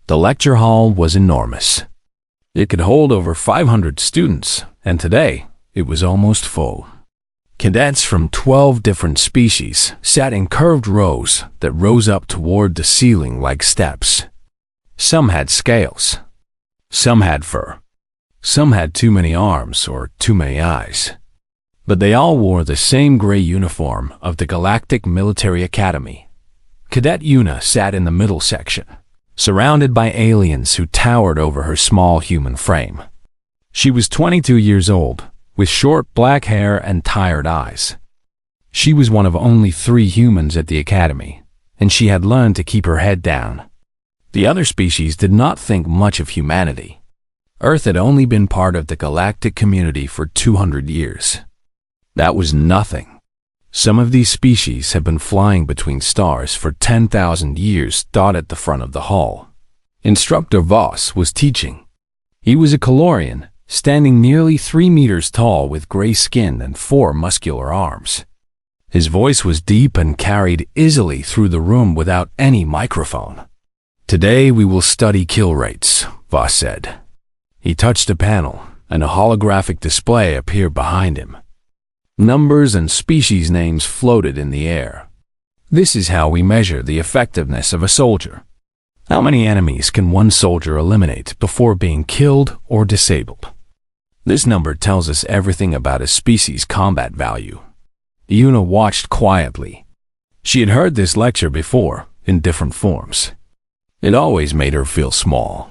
The lecture hall was enormous. It could hold over 500 students, and today it was almost full. Cadets from 12 different species sat in curved rows that rose up toward the ceiling like steps. Some had scales. Some had fur. Some had too many arms or too many eyes. But they all wore the same gray uniform of the Galactic Military Academy. Cadet Una sat in the middle section, surrounded by aliens who towered over her small human frame. She was 22 years old, with short black hair and tired eyes. She was one of only 3 humans at the academy, and she had learned to keep her head down. The other species did not think much of humanity. Earth had only been part of the galactic community for 200 years. That was nothing. Some of these species had been flying between stars for 10,000 years. At the front of the hall, Instructor Voss was teaching. He was a Calorian, standing nearly 3 meters tall with gray skin and 4 muscular arms. His voice was deep and carried easily through the room without any microphone. "Today we will study kill rates," Voss said. He touched a panel, and a holographic display appeared behind him. Numbers and species names floated in the air. "This is how we measure the effectiveness of a soldier. How many enemies can one soldier eliminate before being killed or disabled? This number tells us everything about a species' combat value." Una watched quietly. She had heard this lecture before, in different forms. It always made her feel small.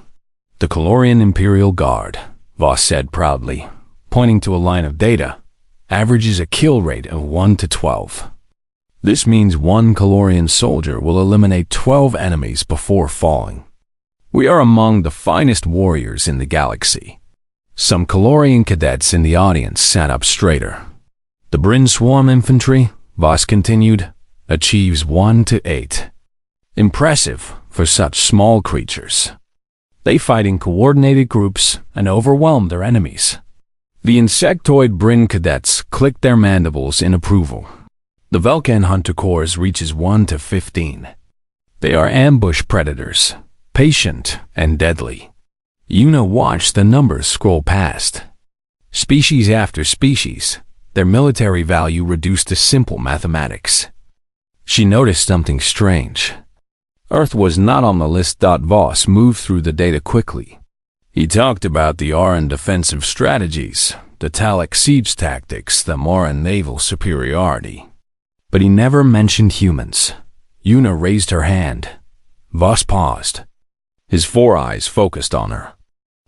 "The Calorian Imperial Guard," Voss said proudly, pointing to a line of data, "averages a kill rate of 1 to 12. This means one Calorian soldier will eliminate 12 enemies before falling. We are among the finest warriors in the galaxy." Some Calorian cadets in the audience sat up straighter. "The Bryn Swarm Infantry," Voss continued, "achieves 1 to 8. Impressive for such small creatures. They fight in coordinated groups and overwhelm their enemies." The insectoid Bryn cadets clicked their mandibles in approval. "The Vulcan Hunter Corps reaches 1 to 15. They are ambush predators, patient and deadly." Una watched the numbers scroll past. Species after species, their military value reduced to simple mathematics. She noticed something strange. Earth was not on the list. Voss moved through the data quickly. He talked about the Aran defensive strategies, the Talek siege tactics, the Moran naval superiority. But he never mentioned humans. Una raised her hand. Voss paused. His 4 eyes focused on her.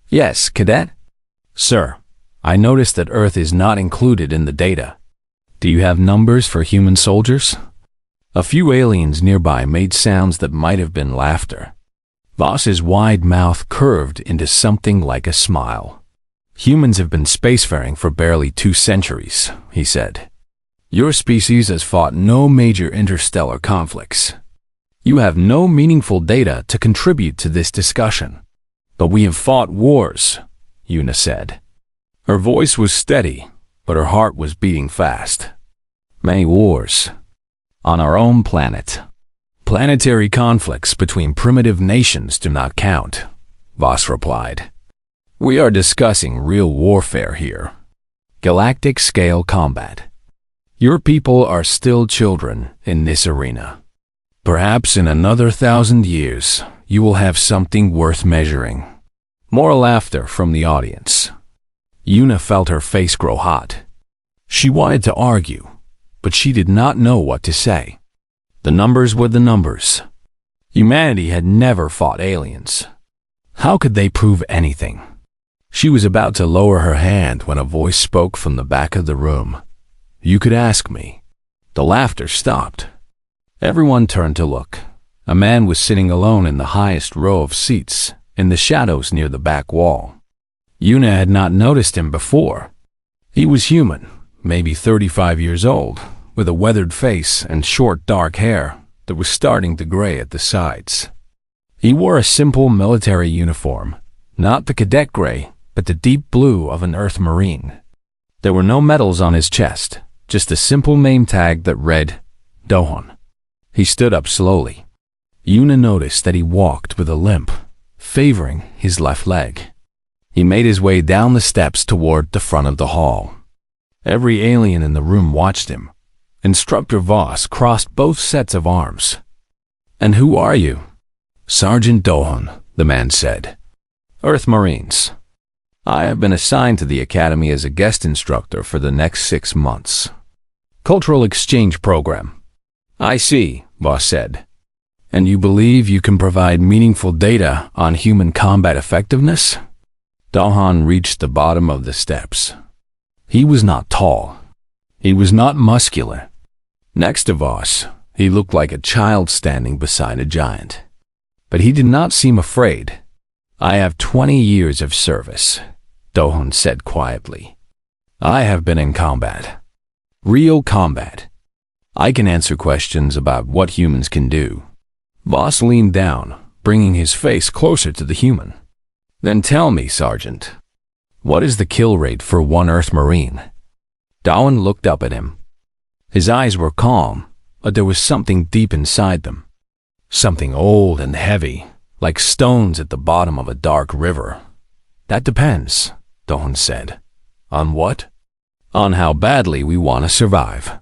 "Yes, Cadet?" "Sir, I noticed that Earth is not included in the data. Do you have numbers for human soldiers?" A few aliens nearby made sounds that might have been laughter. Voss's wide mouth curved into something like a smile. "Humans have been spacefaring for barely 2 centuries, he said. "Your species has fought no major interstellar conflicts. You have no meaningful data to contribute to this discussion." "But we have fought wars," Una said. Her voice was steady, but her heart was beating fast. "Many wars. On our own planet. Planetary conflicts between primitive nations do not count," Voss replied. "We are discussing real warfare here. Galactic-scale combat. Your people are still children in this arena. Perhaps in another 1,000 years, you will have something worth measuring." More laughter from the audience. Una felt her face grow hot. She wanted to argue, but she did not know what to say. The numbers were the numbers. Humanity had never fought aliens. How could they prove anything? She was about to lower her hand when a voice spoke from the back of the room. "You could ask me." The laughter stopped. Everyone turned to look. A man was sitting alone in the highest row of seats, in the shadows near the back wall. Una had not noticed him before. He was human, maybe 35 years old, with a weathered face and short dark hair that was starting to gray at the sides. He wore a simple military uniform, not the cadet gray, but the deep blue of an Earth Marine. There were no medals on his chest, just a simple name tag that read, Dohon. He stood up slowly. Una noticed that he walked with a limp, favoring his left leg. He made his way down the steps toward the front of the hall. Every alien in the room watched him. Instructor Voss crossed both sets of arms. "And who are you?" "Sergeant Dohan," the man said. "Earth Marines. I have been assigned to the Academy as a guest instructor for the next 6 months. Cultural exchange program." "I see," Voss said. "And you believe you can provide meaningful data on human combat effectiveness?" Dohan reached the bottom of the steps. He was not tall. He was not muscular. Next to Voss, he looked like a child standing beside a giant. But he did not seem afraid. "I have 20 years of service," Dohan said quietly. "I have been in combat. Real combat. I can answer questions about what humans can do." Voss leaned down, bringing his face closer to the human. "Then tell me, Sergeant, what is the kill rate for one Earth Marine?" Dohan looked up at him. His eyes were calm, but there was something deep inside them. Something old and heavy, like stones at the bottom of a dark river. "That depends," Dohan said. "On what?" "On how badly we want to survive.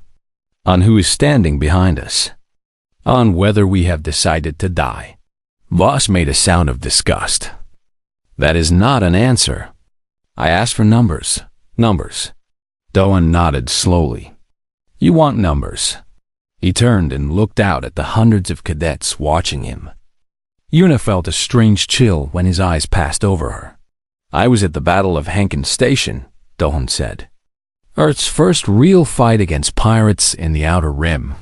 On who is standing behind us. On whether we have decided to die." Voss made a sound of disgust. "That is not an answer. I asked for numbers. Numbers." Dohan nodded slowly. "You want numbers." He turned and looked out at the hundreds of cadets watching him. Una felt a strange chill when his eyes passed over her. "I was at the Battle of Hankin Station," Dohan said. "Earth's first real fight against pirates in the Outer Rim.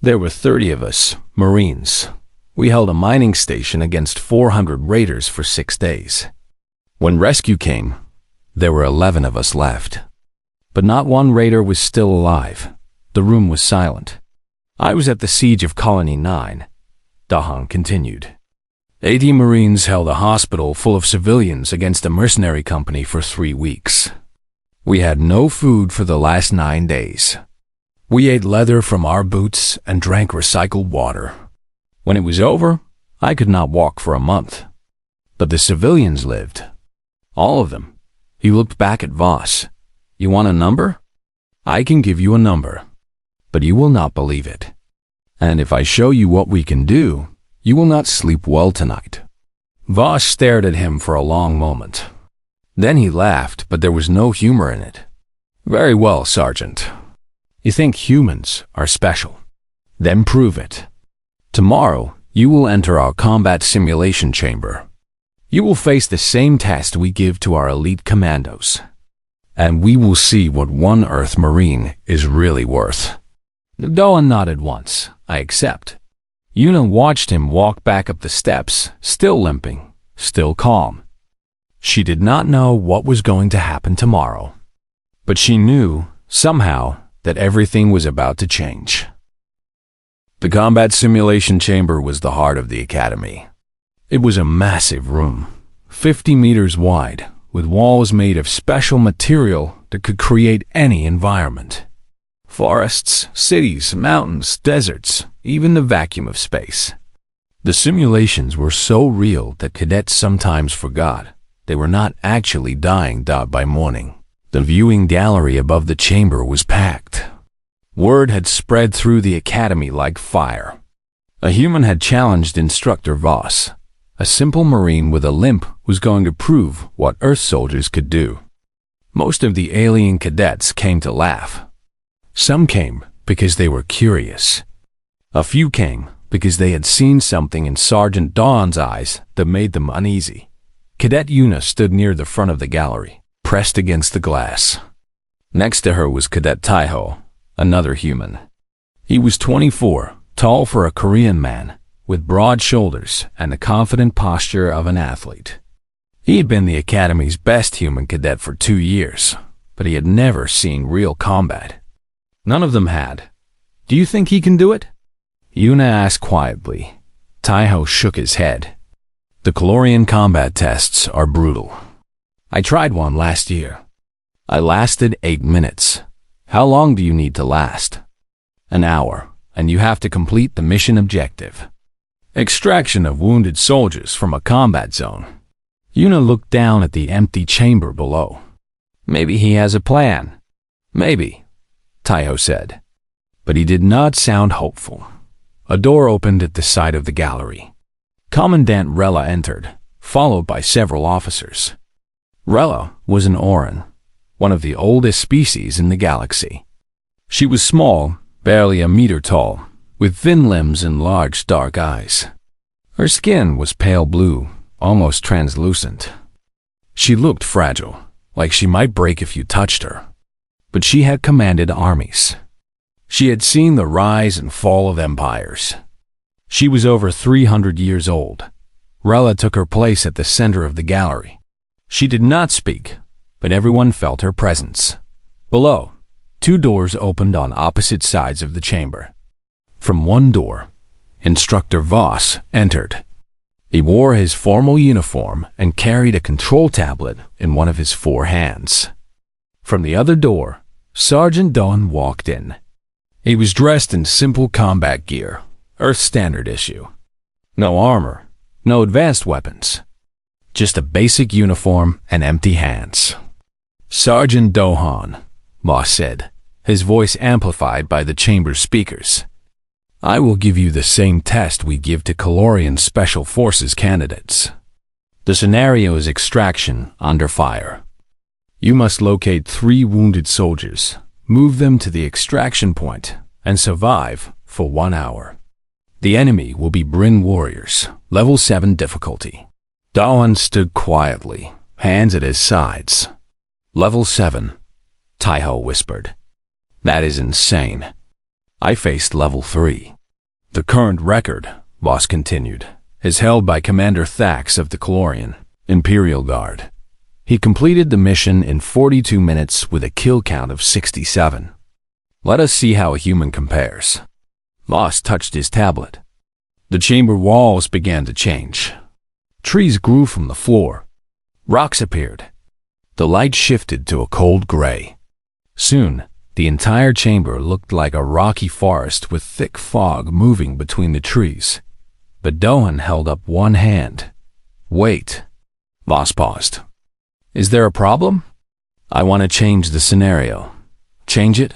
There were 30 of us, Marines. We held a mining station against 400 raiders for 6 days. When rescue came, there were 11 of us left. But not one raider was still alive. The room was silent. I was at the siege of Colony 9, Dohan continued. 80 Marines held a hospital full of civilians against a mercenary company for 3 weeks. We had no food for the last 9 days. We ate leather from our boots and drank recycled water. When it was over, I could not walk for a month. But the civilians lived. All of them." He looked back at Voss. "You want a number? I can give you a number. But you will not believe it. And if I show you what we can do, you will not sleep well tonight." Voss stared at him for a long moment. Then he laughed, but there was no humor in it. "Very well, Sergeant. You think humans are special. Then prove it. Tomorrow, you will enter our combat simulation chamber. You will face the same test we give to our elite commandos. And we will see what one Earth Marine is really worth." Dohan nodded once. "I accept." Una watched him walk back up the steps, still limping, still calm. She did not know what was going to happen tomorrow. But she knew, somehow, that everything was about to change. The combat simulation chamber was the heart of the academy. It was a massive room, 50 meters wide, with walls made of special material that could create any environment. Forests, cities, mountains, deserts, even the vacuum of space. The simulations were so real that cadets sometimes forgot they were not actually dying by morning. The viewing gallery above the chamber was packed. Word had spread through the academy like fire. A human had challenged Instructor Voss. A simple Marine with a limp was going to prove what Earth soldiers could do. Most of the alien cadets came to laugh. Some came because they were curious. A few came because they had seen something in Sergeant Dawn's eyes that made them uneasy. Cadet Una stood near the front of the gallery, pressed against the glass. Next to her was Cadet Taiho, another human. He was 24, tall for a Korean man, with broad shoulders and the confident posture of an athlete. He had been the Academy's best human cadet for 2 years, but he had never seen real combat. None of them had. "Do you think he can do it?" Una asked quietly. Taiho shook his head. "The Calorian combat tests are brutal. I tried one last year. I lasted 8 minutes. How long do you need to last?" "An hour, and you have to complete the mission objective." Extraction of wounded soldiers from a combat zone. Yuna looked down at the empty chamber below. Maybe he has a plan. Maybe, Taiho said. But he did not sound hopeful. A door opened at the side of the gallery. Commandant Rella entered, followed by several officers. Rella was an Oran, one of the oldest species in the galaxy. She was small, barely a meter tall, with thin limbs and large dark eyes. Her skin was pale blue, almost translucent. She looked fragile, like she might break if you touched her. But she had commanded armies. She had seen the rise and fall of empires. She was over 300 years old. Rella took her place at the center of the gallery. She did not speak, but everyone felt her presence. Below, 2 doors opened on opposite sides of the chamber. From one door, Instructor Voss entered. He wore his formal uniform and carried a control tablet in one of his 4 hands. From the other door, Sergeant Dawn walked in. He was dressed in simple combat gear, Earth Standard issue. No armor, no advanced weapons. Just a basic uniform and empty hands. Sergeant Dohan, Voss said, his voice amplified by the chamber's speakers. I will give you the same test we give to Calorian Special Forces candidates. The scenario is extraction under fire. You must locate 3 wounded soldiers, move them to the extraction point, and survive for 1 hour. The enemy will be Bryn warriors, level 7 difficulty. Dawan stood quietly, hands at his sides. Level 7, Taiho whispered. That is insane. I faced level 3. The current record, Voss continued, is held by Commander Thax of the Calorian Imperial Guard. He completed the mission in 42 minutes with a kill count of 67. Let us see how a human compares. Voss touched his tablet. The chamber walls began to change. Trees grew from the floor. Rocks appeared. The light shifted to a cold gray. Soon, the entire chamber looked like a rocky forest with thick fog moving between the trees. But Dohan held up one hand. Wait. Voss paused. Is there a problem? I want to change the scenario. Change it?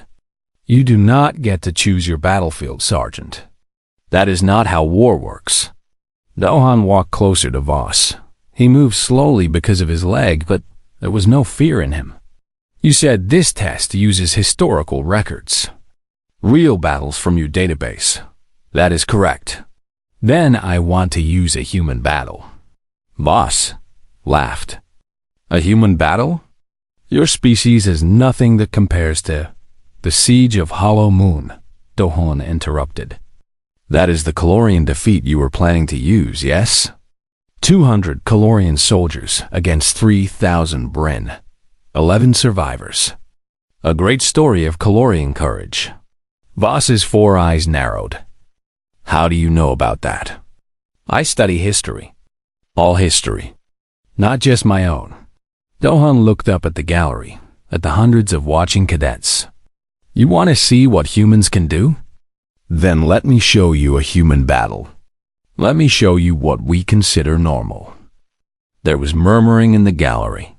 You do not get to choose your battlefield, Sergeant. That is not how war works. Dohan walked closer to Voss. He moved slowly because of his leg, but there was no fear in him. You said this test uses historical records. Real battles from your database. That is correct. Then I want to use a human battle. Voss laughed. A human battle? Your species is nothing that compares to the Siege of Hollow Moon, Dohan interrupted. That is the Calorian defeat you were planning to use, yes? 200 Calorian soldiers against 3,000 Bryn. 11 survivors. A great story of Calorian courage. Voss's 4 eyes narrowed. How do you know about that? I study history. All history. Not just my own. Dohan looked up at the gallery, at the hundreds of watching cadets. You want to see what humans can do? Then let me show you a human battle. Let me show you what we consider normal. There was murmuring in the gallery.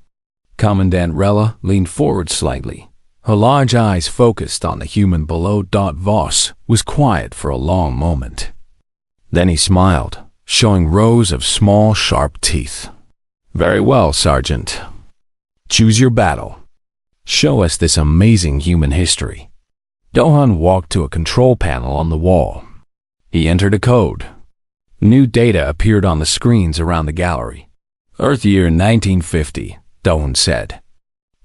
Commandant Rella leaned forward slightly. Her large eyes focused on the human below. Voss was quiet for a long moment. Then he smiled, showing rows of small, sharp teeth. Very well, Sergeant. Choose your battle. Show us this amazing human history. Dohan walked to a control panel on the wall. He entered a code. New data appeared on the screens around the gallery. Earth year 1950, Dohan said.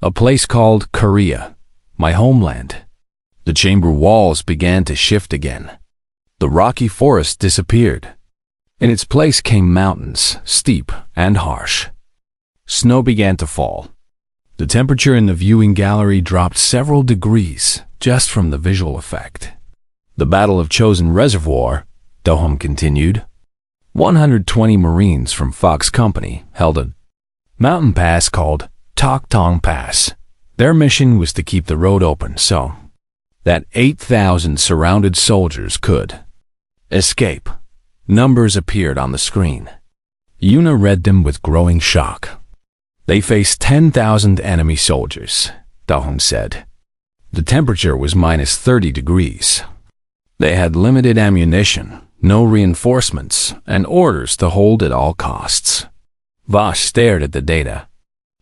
A place called Korea, my homeland. The chamber walls began to shift again. The rocky forest disappeared. In its place came mountains, steep and harsh. Snow began to fall. The temperature in the viewing gallery dropped several degrees just from the visual effect. The Battle of Chosen Reservoir, Dohan continued. 120 Marines from Fox Company held a mountain pass called Tok Tong Pass. Their mission was to keep the road open so that 8,000 surrounded soldiers could escape. Numbers appeared on the screen. Yuna read them with growing shock. They faced 10,000 enemy soldiers, Dahun said. The temperature was minus 30 degrees. They had limited ammunition, no reinforcements, and orders to hold at all costs. Voss stared at the data.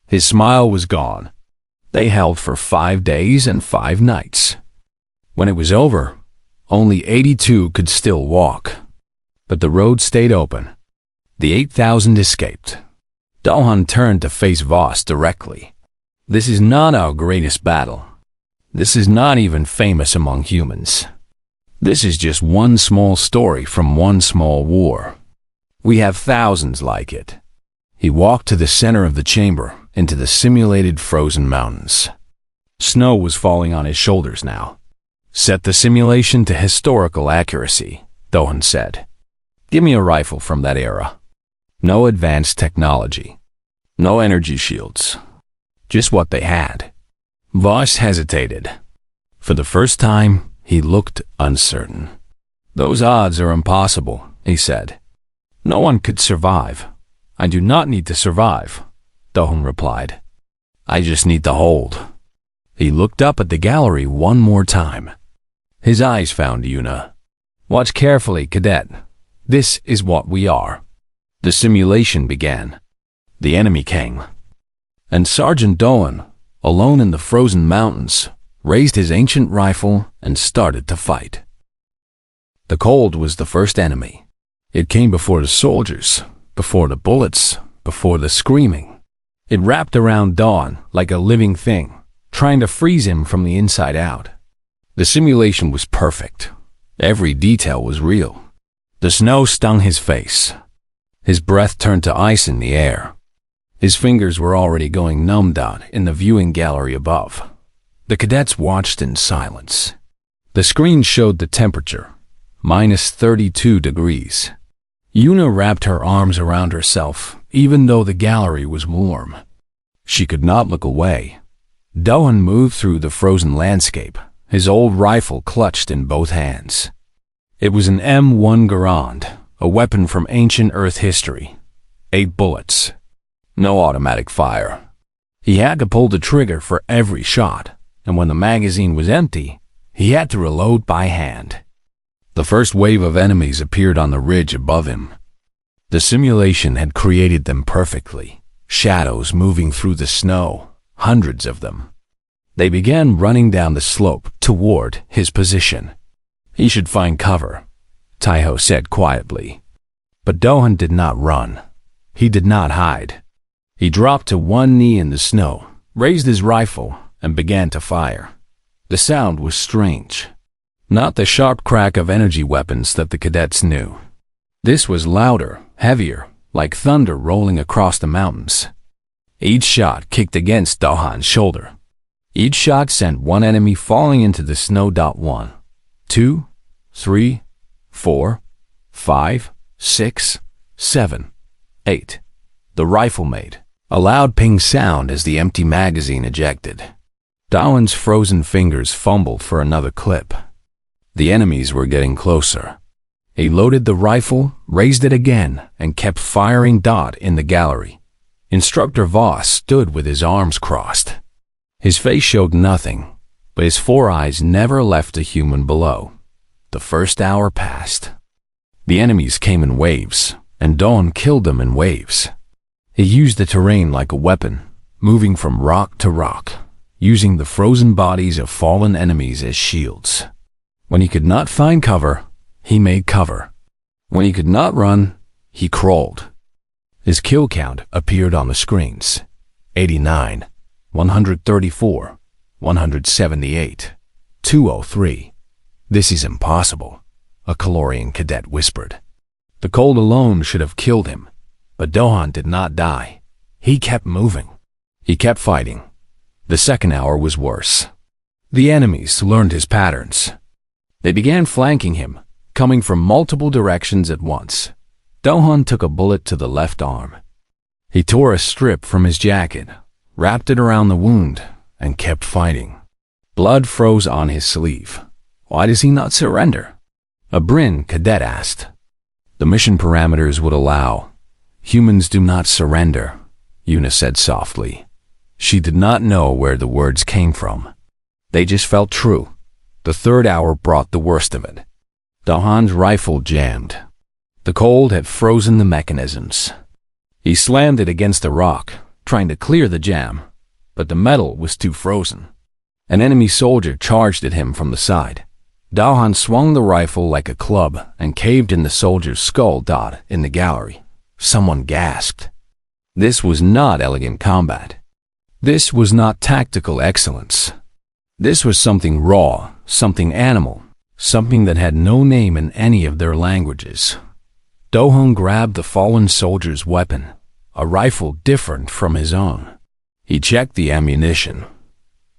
His smile was gone. They held for 5 days and 5 nights. When it was over, only 82 could still walk. But the road stayed open. The 8,000 escaped. Dahun turned to face Voss directly. This is not our greatest battle. This is not even famous among humans. This is just one small story from one small war. We have thousands like it. He walked to the center of the chamber, into the simulated frozen mountains. Snow was falling on his shoulders now. Set the simulation to historical accuracy, Dahun said. Give me a rifle from that era. No advanced technology. No energy shields. Just what they had. Voss hesitated. For the first time, he looked uncertain. Those odds are impossible, he said. No one could survive. I do not need to survive, Dahun replied. I just need to hold. He looked up at the gallery one more time. His eyes found Yuna. Watch carefully, cadet. This is what we are. The simulation began. The enemy came. And Sergeant Doan, alone in the frozen mountains, raised his ancient rifle and started to fight. The cold was the first enemy. It came before the soldiers, before the bullets, before the screaming. It wrapped around Dawn like a living thing, trying to freeze him from the inside out. The simulation was perfect. Every detail was real. The snow stung his face. His breath turned to ice in the air. His fingers were already going numbed out in the viewing gallery above. The cadets watched in silence. The screen showed the temperature, minus 32 degrees. Yuna wrapped her arms around herself, even though the gallery was warm. She could not look away. Doan moved through the frozen landscape, his old rifle clutched in both hands. It was an M1 Garand, a weapon from ancient Earth history. 8 bullets. No automatic fire. He had to pull the trigger for every shot, and when the magazine was empty, he had to reload by hand. The first wave of enemies appeared on the ridge above him. The simulation had created them perfectly, shadows moving through the snow, hundreds of them. They began running down the slope toward his position. He should find cover, Taiho said quietly. But Dohan did not run. He did not hide. He dropped to one knee in the snow, raised his rifle, and began to fire. The sound was strange. Not the sharp crack of energy weapons that the cadets knew. This was louder, heavier, like thunder rolling across the mountains. Each shot kicked against Dohan's shoulder. Each shot sent one enemy falling into the snow. 1, 2, 3, 4, 5, 6, 7, 8. The rifle made a loud ping sound as the empty magazine ejected. Dowan's frozen fingers fumbled for another clip. The enemies were getting closer. He loaded the rifle, raised it again, and kept firing. In the gallery, Instructor Voss stood with his arms crossed. His face showed nothing, but his 4 eyes never left the human below. The first hour passed. The enemies came in waves, and Dawn killed them in waves. He used the terrain like a weapon, moving from rock to rock, using the frozen bodies of fallen enemies as shields. When he could not find cover, he made cover. When he could not run, he crawled. His kill count appeared on the screens. 89, 134, 178, 203. This is impossible, a Calorian cadet whispered. The cold alone should have killed him, but Dohan did not die. He kept moving. He kept fighting. The second hour was worse. The enemies learned his patterns. They began flanking him, coming from multiple directions at once. Dohan took a bullet to the left arm. He tore a strip from his jacket, wrapped it around the wound, and kept fighting. Blood froze on his sleeve. Why does he not surrender? A Bryn cadet asked. The mission parameters would allow. Humans do not surrender, Yuna said softly. She did not know where the words came from. They just felt true. The third hour brought the worst of it. Dahan's rifle jammed. The cold had frozen the mechanisms. He slammed it against a rock, trying to clear the jam, but the metal was too frozen. An enemy soldier charged at him from the side. Dahan swung the rifle like a club and caved in the soldier's skull. In the gallery, someone gasped. This was not elegant combat. This was not tactical excellence. This was something raw, something animal, something that had no name in any of their languages. Dahan grabbed the fallen soldier's weapon, a rifle different from his own. He checked the ammunition,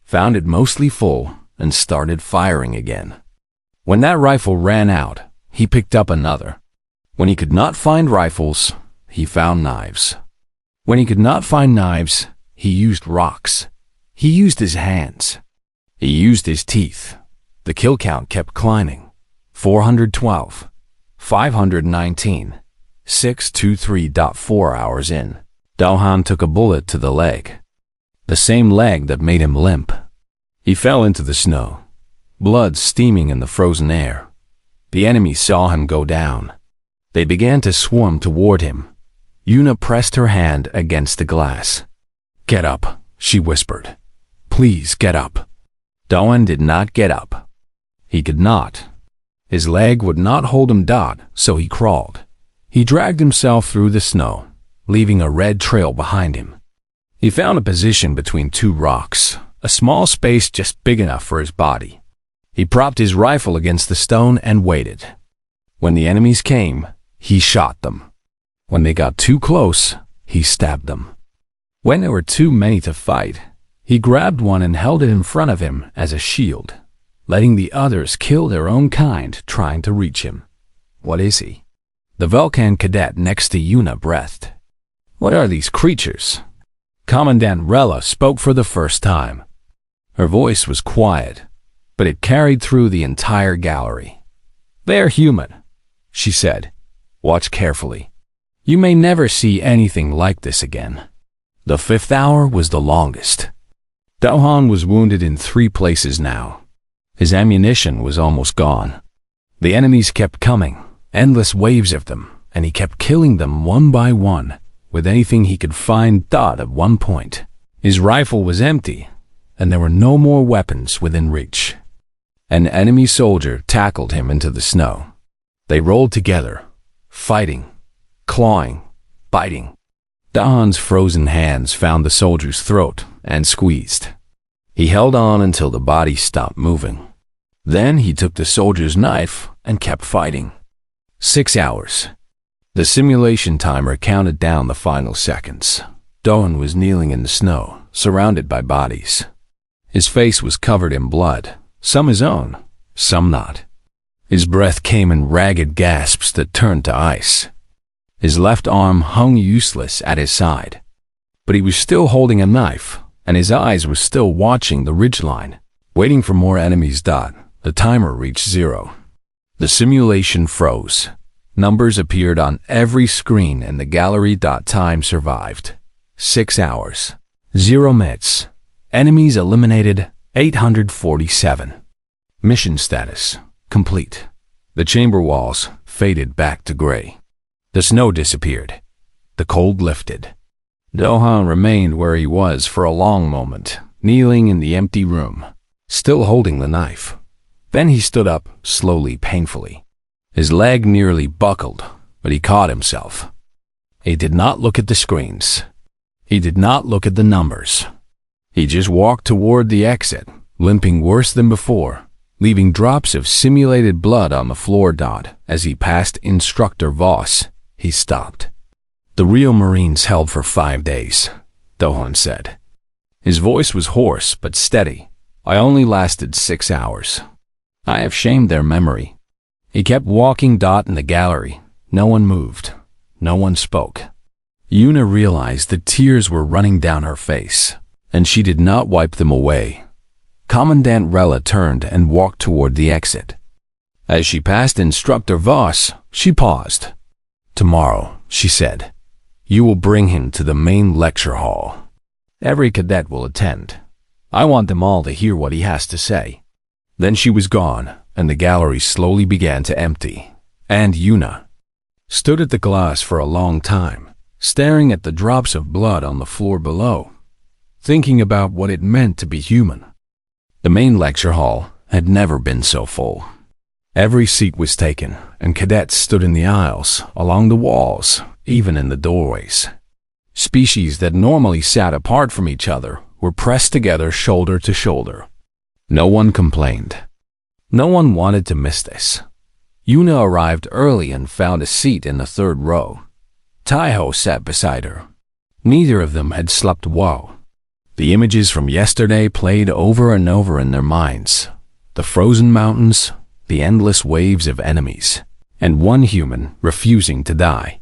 found it mostly full, and started firing again. When that rifle ran out, he picked up another. When he could not find rifles, he found knives. When he could not find knives, he used rocks. He used his hands. He used his teeth. The kill count kept climbing. 412, 519, 623.4 hours in. Dahan took a bullet to the leg. The same leg that made him limp. He fell into the snow, blood steaming in the frozen air. The enemy saw him go down. They began to swarm toward him. Yuna pressed her hand against the glass. "Get up," she whispered. "Please get up." Dahan did not get up. He could not. His leg would not hold him, so he crawled. He dragged himself through the snow, leaving a red trail behind him. He found a position between two rocks, a small space just big enough for his body. He propped his rifle against the stone and waited. When the enemies came, he shot them. When they got too close, he stabbed them. When there were too many to fight, he grabbed one and held it in front of him as a shield, letting the others kill their own kind trying to reach him. "What is he?" The Vulcan cadet next to Yuna breathed. "What are these creatures?" Commandant Rella spoke for the first time. Her voice was quiet, but it carried through the entire gallery. "They're human," she said. "Watch carefully. You may never see anything like this again." The fifth hour was the longest. Dahan was wounded in 3 places now. His ammunition was almost gone. The enemies kept coming, endless waves of them, and he kept killing them one by one with anything he could find. At one point, his rifle was empty, and there were no more weapons within reach. An enemy soldier tackled him into the snow. They rolled together, fighting, clawing, biting. Dahan's frozen hands found the soldier's throat and squeezed. He held on until the body stopped moving. Then he took the soldier's knife and kept fighting. 6 hours. The simulation timer counted down the final seconds. Dahan was kneeling in the snow, surrounded by bodies. His face was covered in blood, some his own, some not. His breath came in ragged gasps that turned to ice. His left arm hung useless at his side. But he was still holding a knife, and his eyes were still watching the ridgeline, waiting for more enemies. The timer reached 0. The simulation froze. Numbers appeared on every screen and the gallery. Time survived. 6 hours. 0 minutes. Enemies eliminated 847. Mission status complete. The chamber walls faded back to gray. The snow disappeared. The cold lifted. Dahan remained where he was for a long moment, kneeling in the empty room, still holding the knife. Then he stood up, slowly, painfully. His leg nearly buckled, but he caught himself. He did not look at the screens. He did not look at the numbers. He just walked toward the exit, limping worse than before, leaving drops of simulated blood on the floor. As he passed Instructor Voss, he stopped. "The real Marines held for 5 days," Dahan said. His voice was hoarse but steady. "I only lasted 6 hours. I have shamed their memory." He kept walking. In the gallery, no one moved. No one spoke. Yuna realized that tears were running down her face, and she did not wipe them away. Commandant Rella turned and walked toward the exit. As she passed Instructor Voss, she paused. Tomorrow, she said, you will bring him to the main lecture hall. Every cadet will attend. I want them all to hear what he has to say. Then she was gone, and the gallery slowly began to empty. And Yuna stood at the glass for a long time, staring at the drops of blood on the floor below, thinking about what it meant to be human. The main lecture hall had never been so full. Every seat was taken, and cadets stood in the aisles, along the walls, even in the doorways. Species that normally sat apart from each other were pressed together shoulder to shoulder. No one complained. No one wanted to miss this. Yuna arrived early and found a seat in the third row. Taiho sat beside her. Neither of them had slept well. The images from yesterday played over and over in their minds. The frozen mountains, the endless waves of enemies, and one human refusing to die.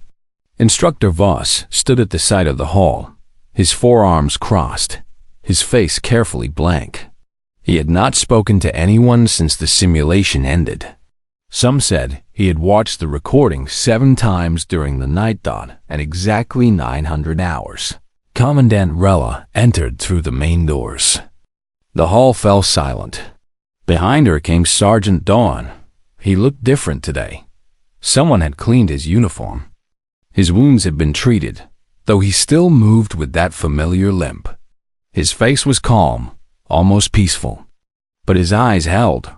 Instructor Voss stood at the side of the hall, his forearms crossed, his face carefully blank. He had not spoken to anyone since the simulation ended. Some said he had watched the recording 7 times during the night thought at exactly 900 hours. Commandant Rella entered through the main doors. The hall fell silent. Behind her came Sergeant Dawn. He looked different today. Someone had cleaned his uniform. His wounds had been treated, though he still moved with that familiar limp. His face was calm, almost peaceful, but his eyes held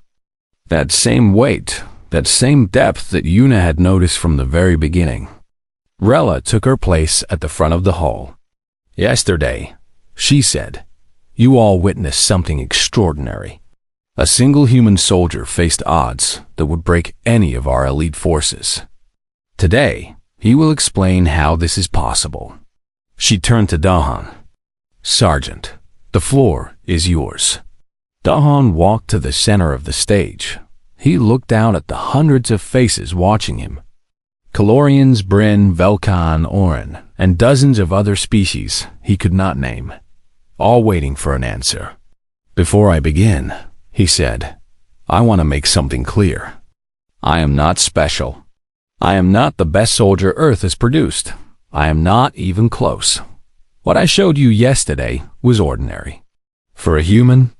that same weight, that same depth that Yuna had noticed from the very beginning. Rella took her place at the front of the hall. Yesterday, she said, you all witnessed something extraordinary. A single human soldier faced odds that would break any of our elite forces. Today, he will explain how this is possible. She turned to Dahan. Sergeant, the floor is yours. Dahan walked to the center of the stage. He looked down at the hundreds of faces watching him. Kalorians, Bryn, Velkan, Orin, and dozens of other species he could not name, all waiting for an answer. Before I begin, he said, I want to make something clear. I am not special. I am not the best soldier Earth has produced. I am not even close. What I showed you yesterday was ordinary. For a human,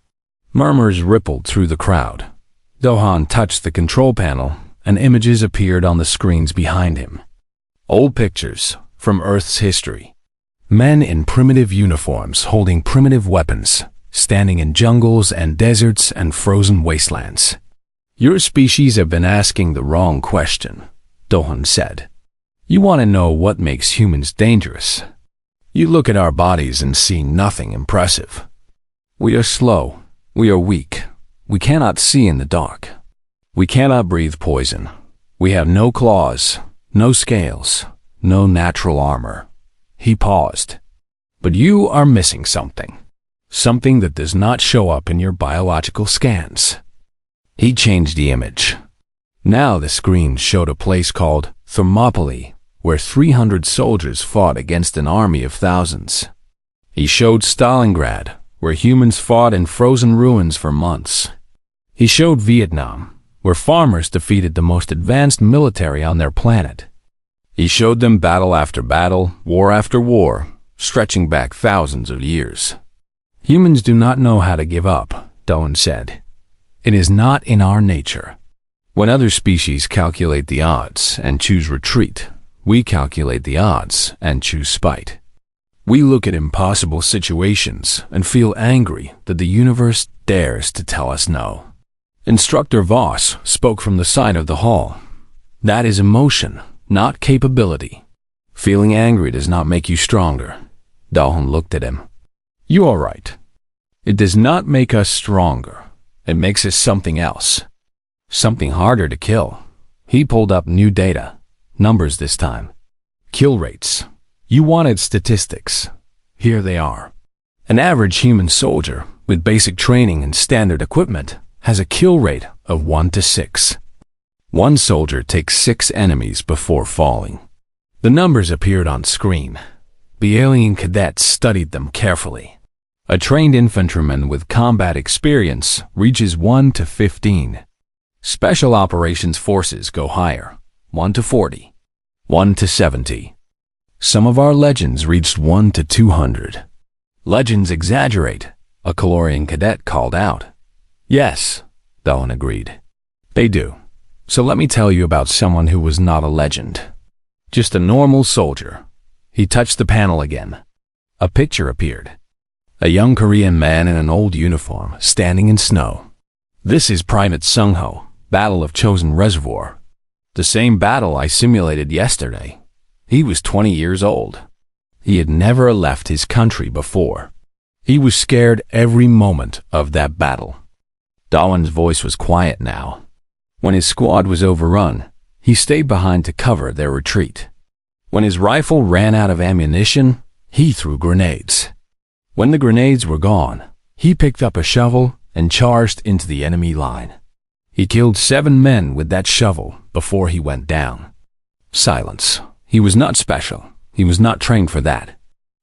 murmurs rippled through the crowd. Dohan touched the control panel, and images appeared on the screens behind him. Old pictures from Earth's history. Men in primitive uniforms holding primitive weapons, standing in jungles and deserts and frozen wastelands. Your species have been asking the wrong question, Dohan said. You want to know what makes humans dangerous. You look at our bodies and see nothing impressive. We are slow. We are weak. We cannot see in the dark. We cannot breathe poison. We have no claws, no scales, no natural armor. He paused. But you are missing something. Something that does not show up in your biological scans. He changed the image. Now the screen showed a place called Thermopylae, where 300 soldiers fought against an army of thousands. He showed Stalingrad, where humans fought in frozen ruins for months. He showed Vietnam, where farmers defeated the most advanced military on their planet. He showed them battle after battle, war after war, stretching back thousands of years. Humans do not know how to give up, Doan said. It is not in our nature. When other species calculate the odds and choose retreat, we calculate the odds and choose spite. We look at impossible situations and feel angry that the universe dares to tell us no. Instructor Voss spoke from the side of the hall. That is emotion, not capability. Feeling angry does not make you stronger. Dahlon looked at him. You are right. It does not make us stronger. It makes us something else. Something harder to kill. He pulled up new data. Numbers this time. Kill rates. You wanted statistics. Here they are. An average human soldier with basic training and standard equipment has a kill rate of 1 to 6. One soldier takes 6 enemies before falling. The numbers appeared on screen. The alien cadets studied them carefully. A trained infantryman with combat experience reaches 1 to 15. Special operations forces go higher, 1 to 40. 1 to 70. Some of our legends reached 1 to 200. Legends exaggerate, a Calorian cadet called out. Yes, Dolan agreed. They do. So let me tell you about someone who was not a legend. Just a normal soldier. He touched the panel again. A picture appeared. A young Korean man in an old uniform, standing in snow. This is Primate Sung-ho, Battle of Chosin Reservoir. The same battle I simulated yesterday. He was 20 years old. He had never left his country before. He was scared every moment of that battle. Dawan's voice was quiet now. When his squad was overrun, he stayed behind to cover their retreat. When his rifle ran out of ammunition, he threw grenades. When the grenades were gone, he picked up a shovel and charged into the enemy line. He killed 7 men with that shovel before he went down. Silence. He was not special. He was not trained for that.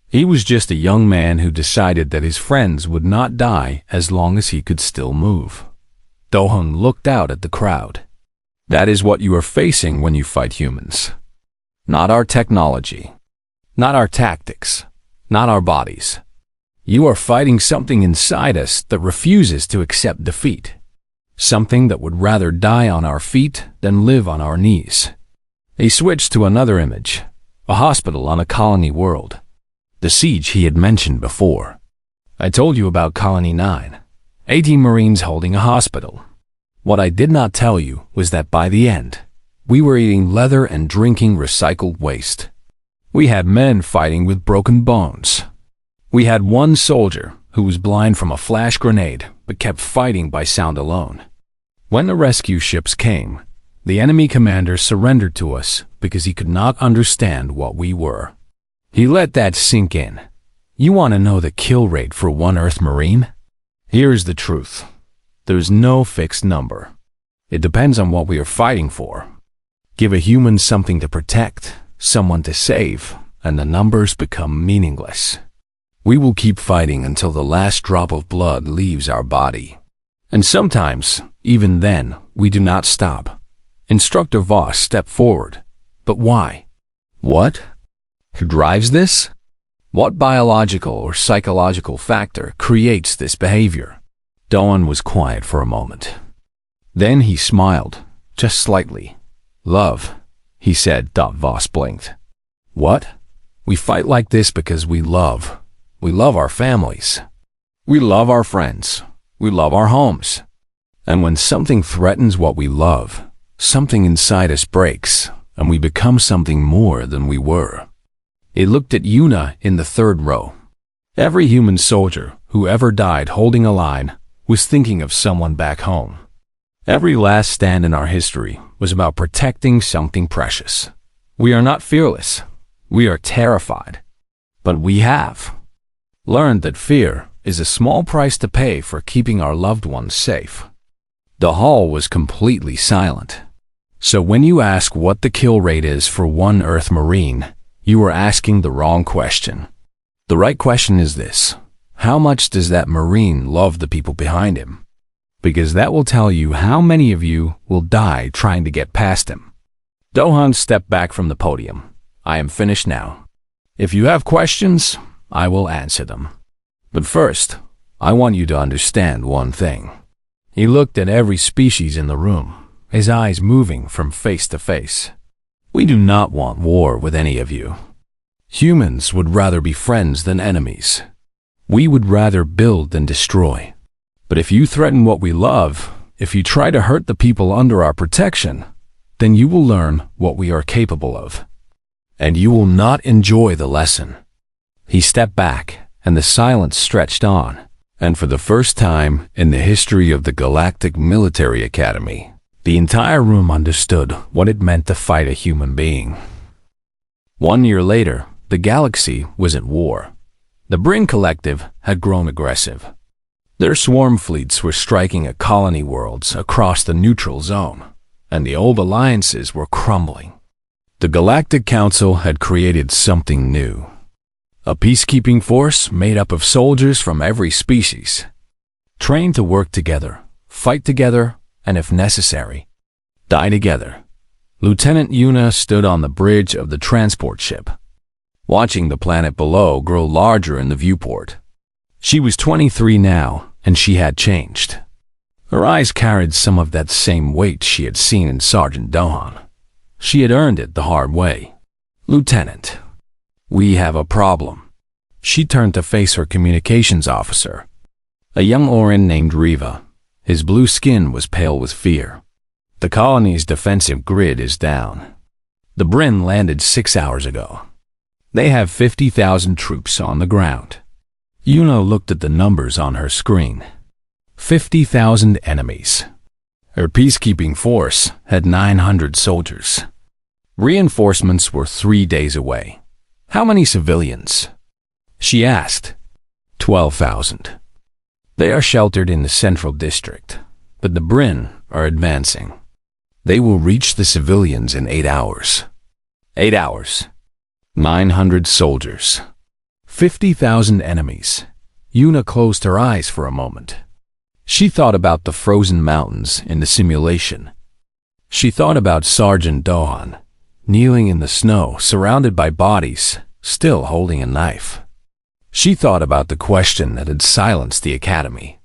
He was just a young man who decided that his friends would not die as long as he could still move. Do-hun looked out at the crowd. That is what you are facing when you fight humans. Not our technology. Not our tactics. Not our bodies. You are fighting something inside us that refuses to accept defeat. Something that would rather die on our feet than live on our knees. He switched to another image. A hospital on a colony world. The siege he had mentioned before. I told you about Colony 9. 18 Marines holding a hospital. What I did not tell you was that by the end, we were eating leather and drinking recycled waste. We had men fighting with broken bones. We had one soldier who was blind from a flash grenade but kept fighting by sound alone. When the rescue ships came, the enemy commander surrendered to us because he could not understand what we were. He let that sink in. You want to know the kill rate for one Earth Marine? Here's the truth. There's no fixed number. It depends on what we are fighting for. Give a human something to protect, someone to save, and the numbers become meaningless. We will keep fighting until the last drop of blood leaves our body. And sometimes, even then, we do not stop. Instructor Voss stepped forward. But why? What? Who drives this? What biological or psychological factor creates this behavior? Dawn was quiet for a moment. Then he smiled, just slightly. Love, he said. Voss blinked. What? We fight like this because we love. We love our families. We love our friends. We love our homes. And when something threatens what we love, something inside us breaks, and we become something more than we were. He looked at Yuna in the 3rd row. Every human soldier who ever died holding a line was thinking of someone back home. Every last stand in our history was about protecting something precious. We are not fearless. We are terrified. But we have learned that fear is a small price to pay for keeping our loved ones safe. The hall was completely silent. So when you ask what the kill rate is for one Earth Marine, you are asking the wrong question. The right question is this: how much does that Marine love the people behind him? Because that will tell you how many of you will die trying to get past him. Do-hun stepped back from the podium. I am finished now. If you have questions, I will answer them. But first, I want you to understand one thing. He looked at every species in the room, his eyes moving from face to face. We do not want war with any of you. Humans would rather be friends than enemies. We would rather build than destroy. But if you threaten what we love, if you try to hurt the people under our protection, then you will learn what we are capable of. And you will not enjoy the lesson. He stepped back, and the silence stretched on. And for the first time in the history of the Galactic Military Academy, the entire room understood what it meant to fight a human being. 1 year later, the galaxy was at war. The Brin Collective had grown aggressive. Their swarm fleets were striking at colony worlds across the neutral zone, and the old alliances were crumbling. The Galactic Council had created something new. A peacekeeping force made up of soldiers from every species, trained to work together, fight together, and if necessary, die together. Lieutenant Yuna stood on the bridge of the transport ship, watching the planet below grow larger in the viewport. She was 23 now, and she had changed. Her eyes carried some of that same weight she had seen in Sergeant Dohan. She had earned it the hard way. "Lieutenant, we have a problem." She turned to face her communications officer, a young Orin named Riva. His blue skin was pale with fear. "The colony's defensive grid is down. The Brin landed 6 hours ago. They have 50,000 troops on the ground." Yuna looked at the numbers on her screen. 50,000 enemies. Her peacekeeping force had 900 soldiers. Reinforcements were 3 days away. "How many civilians?" she asked. 12,000. "They are sheltered in the central district, but the Brin are advancing. They will reach the civilians in 8 hours. 8 hours. 900 soldiers. 50,000 enemies." Yuna closed her eyes for a moment. She thought about the frozen mountains in the simulation. She thought about Sergeant Dohan, kneeling in the snow, surrounded by bodies, still holding a knife. She thought about the question that had silenced the academy.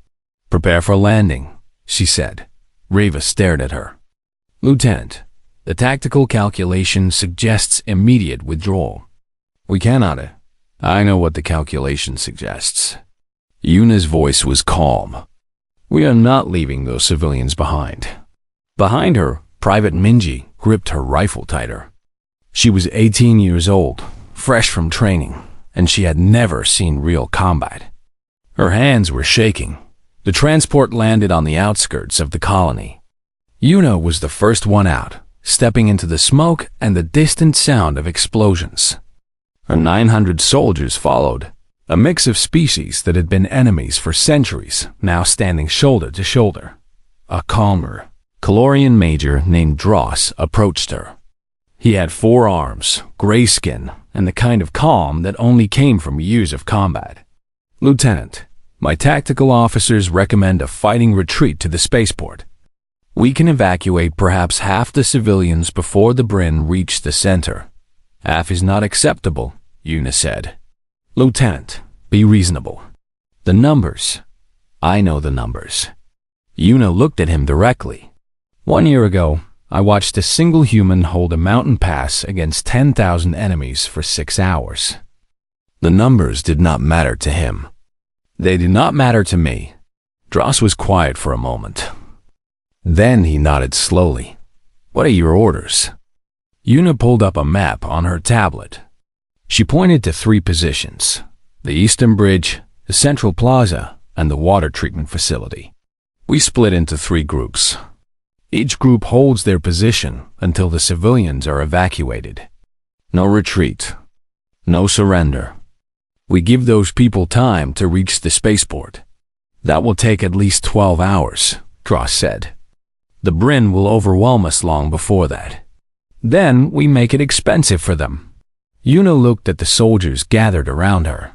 "Prepare for landing," she said. Riva stared at her. "Lieutenant, the tactical calculation suggests immediate withdrawal." "We cannot." "I know what the calculation suggests." Yuna's voice was calm. "We are not leaving those civilians behind." Behind her, Private Minji gripped her rifle tighter. She was 18 years old, fresh from training, and she had never seen real combat. Her hands were shaking. The transport landed on the outskirts of the colony. Yuna was the first one out, stepping into the smoke and the distant sound of explosions. Her 900 soldiers followed, a mix of species that had been enemies for centuries, now standing shoulder to shoulder. A calmer, Calorian major named Dross approached her. He had 4 arms, gray skin, and the kind of calm that only came from years of combat. "Lieutenant, my tactical officers recommend a fighting retreat to the spaceport. We can evacuate perhaps half the civilians before the Brin reach the center." "Half is not acceptable," Yuna said. "Lieutenant, be reasonable. The numbers. I know the numbers." Yuna looked at him directly. 1 year ago, I watched a single human hold a mountain pass against 10,000 enemies for 6 hours. The numbers did not matter to him. They did not matter to me. Dross was quiet for a moment. Then he nodded slowly. "What are your orders?" Yuna pulled up a map on her tablet. She pointed to 3 positions: the Eastern Bridge, the Central Plaza, and the water treatment facility. "We split into 3 groups. Each group holds their position until the civilians are evacuated. No retreat. No surrender. We give those people time to reach the spaceport. That will take at least 12 hours, Dross said. The Brin will overwhelm us long before that. Then we make it expensive for them." Yuna looked at the soldiers gathered around her.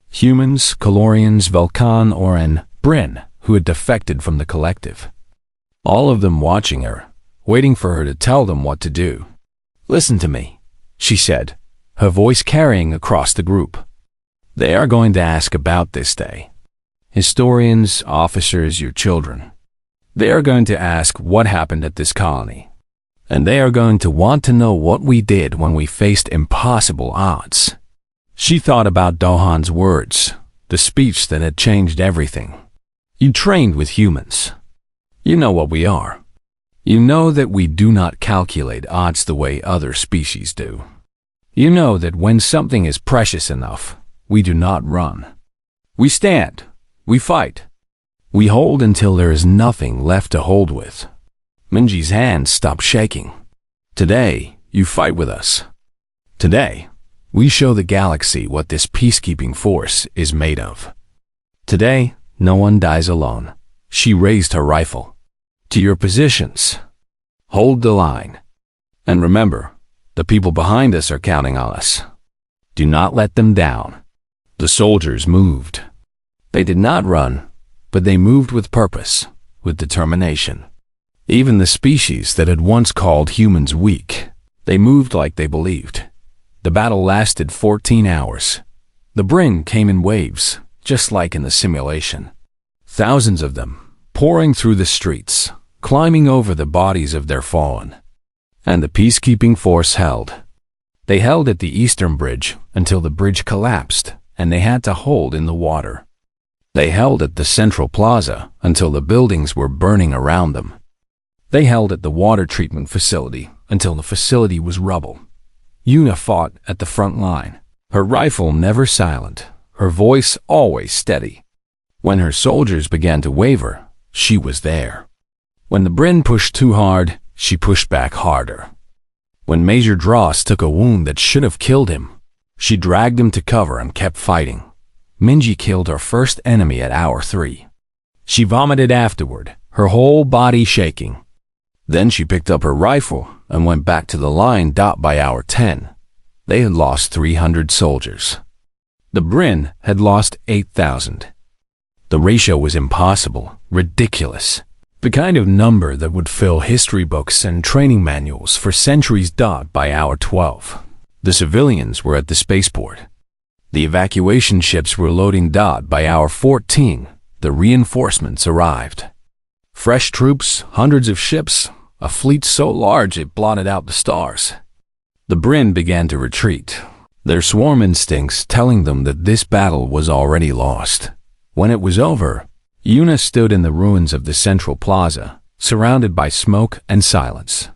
Humans, Calorians, Velkan, Oren, Brin, who had defected from the collective. All of them watching her, waiting for her to tell them what to do. "Listen to me," she said, her voice carrying across the group. "They are going to ask about this day. Historians, officers, your children. They are going to ask what happened at this colony. And they are going to want to know what we did when we faced impossible odds." She thought about Dohan's words, the speech that had changed everything. "You trained with humans. You know what we are. You know that we do not calculate odds the way other species do. You know that when something is precious enough, we do not run. We stand. We fight. We hold until there is nothing left to hold with." Minji's hands stopped shaking. "Today, you fight with us. Today, we show the galaxy what this peacekeeping force is made of. Today, no one dies alone." She raised her rifle. "To your positions. Hold the line. And remember, the people behind us are counting on us. Do not let them down." The soldiers moved. They did not run, but they moved with purpose, with determination. Even the species that had once called humans weak, they moved like they believed. The battle lasted 14 hours. The Bryn came in waves, just like in the simulation. Thousands of them, pouring through the streets, climbing over the bodies of their fallen. And the peacekeeping force held. They held at the eastern bridge until the bridge collapsed, and they had to hold in the water. They held at the central plaza until the buildings were burning around them. They held at the water treatment facility until the facility was rubble. Una fought at the front line, her rifle never silent, her voice always steady. When her soldiers began to waver, she was there. When the Bryn pushed too hard, she pushed back harder. When Major Dross took a wound that should have killed him, she dragged him to cover and kept fighting. Minji killed her first enemy at hour 3. She vomited afterward, her whole body shaking. Then she picked up her rifle and went back to the line. By hour 10, they had lost 300 soldiers. The Bryn had lost 8,000. The ratio was impossible, ridiculous. The kind of number that would fill history books and training manuals for centuries. By hour 12, the civilians were at the spaceport. The evacuation ships were loading. By hour 14, the reinforcements arrived. Fresh troops, hundreds of ships, a fleet so large it blotted out the stars. The Bryn began to retreat, their swarm instincts telling them that this battle was already lost. When it was over, Una stood in the ruins of the central plaza, surrounded by smoke and silence.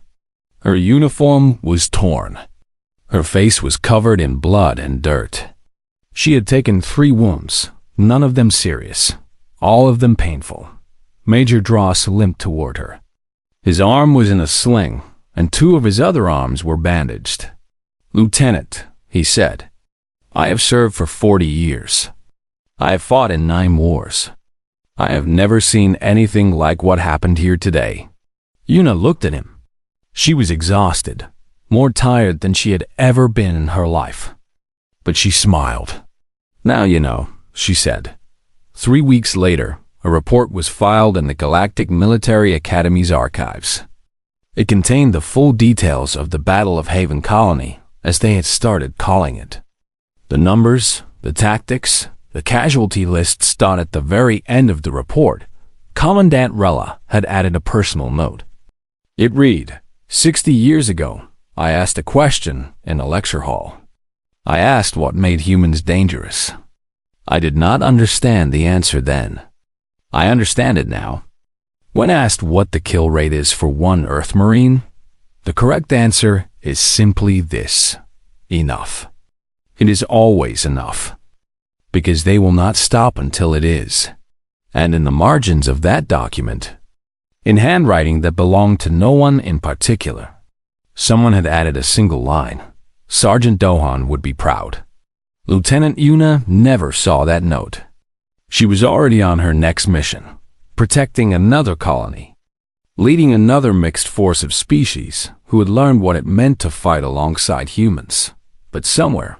Her uniform was torn. Her face was covered in blood and dirt. She had taken 3 wounds, none of them serious, all of them painful. Major Dross limped toward her. His arm was in a sling, and 2 of his other arms were bandaged. "Lieutenant," he said, "I have served for 40 years. I have fought in 9 wars. I have never seen anything like what happened here today." Una looked at him. She was exhausted, more tired than she had ever been in her life. But she smiled. "Now you know," she said. 3 weeks later, a report was filed in the Galactic Military Academy's archives. It contained the full details of the Battle of Haven Colony, as they had started calling it. The numbers, the tactics, the casualty lists. At the very end of the report, Commandant Rella had added a personal note. It read, 60 years ago, I asked a question in a lecture hall. I asked what made humans dangerous. I did not understand the answer then. I understand it now. When asked what the kill rate is for one Earth Marine, the correct answer is simply this: enough. It is always enough, because they will not stop until it is. And in the margins of that document, in handwriting that belonged to no one in particular, someone had added a single line. Sergeant Dohan would be proud. Lieutenant Una never saw that note. She was already on her next mission, protecting another colony, leading another mixed force of species who had learned what it meant to fight alongside humans. But somewhere,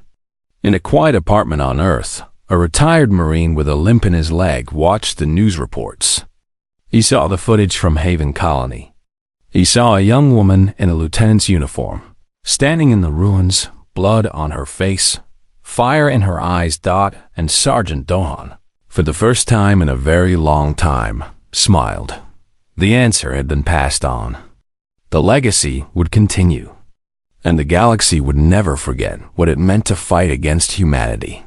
in a quiet apartment on Earth, a retired Marine with a limp in his leg watched the news reports. He saw the footage from Haven Colony. He saw a young woman in a lieutenant's uniform, standing in the ruins, blood on her face, fire in her eyes. And Sergeant Dohan, for the first time in a very long time, smiled. The answer had been passed on. The legacy would continue, and the galaxy would never forget what it meant to fight against humanity.